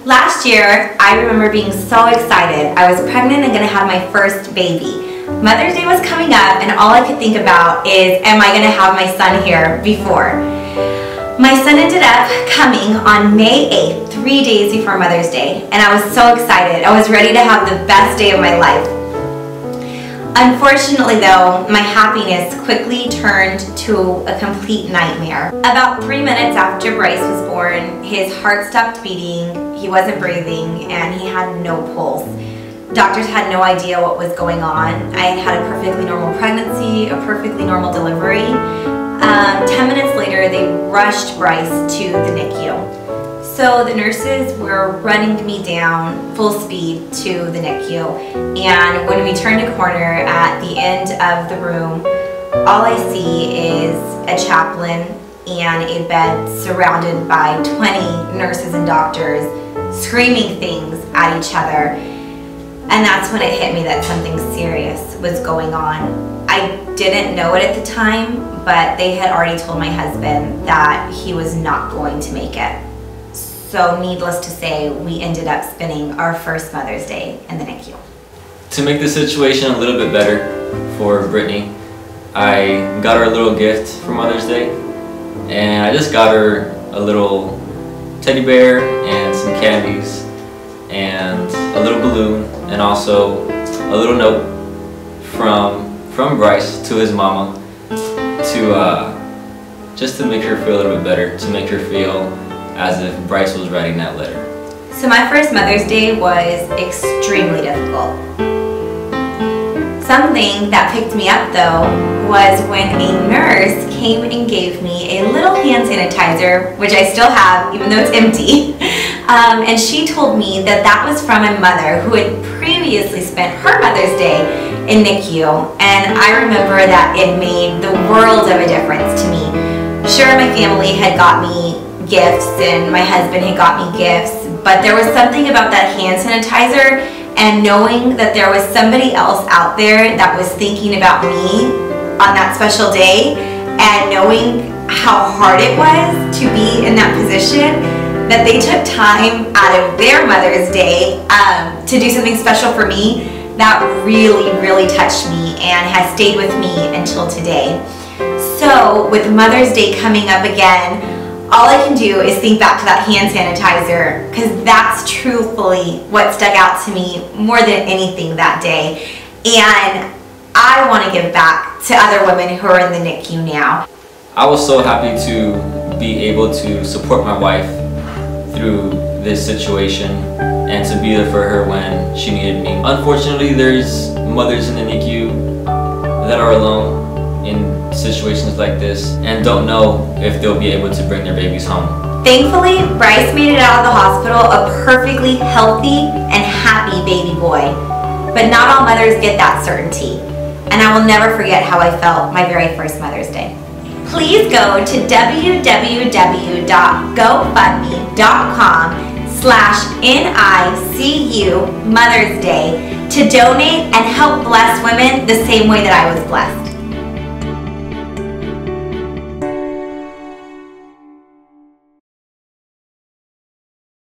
Last year, I remember being so excited. I was pregnant and gonna have my first baby. Mother's Day was coming up and all I could think about is, am I gonna have my son here before? My son ended up coming on May 8th, 3 days before Mother's Day, and I was so excited. I was ready to have the best day of my life. Unfortunately though, my happiness quickly turned to a complete nightmare. About 3 minutes after Bryce was born, his heart stopped beating, he wasn't breathing, and he had no pulse. Doctors had no idea what was going on. I had a perfectly normal pregnancy, a perfectly normal delivery. 10 minutes later, they rushed Bryce to the NICU. So the nurses were running me down full speed to the NICU, and when we turned a corner at the end of the room, all I see is a chaplain and a bed surrounded by 20 nurses and doctors screaming things at each other. And that's when it hit me that something serious was going on. I didn't know it at the time, but they had already told my husband that he was not going to make it. So needless to say, we ended up spending our first Mother's Day in the NICU. To make the situation a little bit better for Brittany, I got her a little gift for Mother's Day, and I just got her a little teddy bear and some candies and a little balloon, and also a little note from Bryce to his mama to just to make her feel a little bit better, to make her feel as if Bryce was writing that letter. So my first Mother's Day was extremely difficult. Something that picked me up though was when a nurse came and gave me a little hand sanitizer, which I still have even though it's empty. And she told me that that was from a mother who had previously spent her Mother's Day in NICU, and I remember that it made the world of a difference to me. Sure, my family had got me gifts and my husband had got me gifts, but there was something about that hand sanitizer and knowing that there was somebody else out there that was thinking about me on that special day, and knowing how hard it was to be in that position, that they took time out of their Mother's Day to do something special for me, that really touched me and has stayed with me until today. So with Mother's Day coming up again, all I can do is think back to that hand sanitizer, because that's truthfully what stuck out to me more than anything that day. And I want to give back to other women who are in the NICU now. I was so happy to be able to support my wife through this situation and to be there for her when she needed me. Unfortunately, there's mothers in the NICU that are alone in situations like this and don't know if they'll be able to bring their babies home. Thankfully, Bryce made it out of the hospital a perfectly healthy and happy baby boy. But not all mothers get that certainty, and I will never forget how I felt my very first Mother's Day. Please go to www.gofundme.com/NICU Mother's Day to donate and help bless women the same way that I was blessed.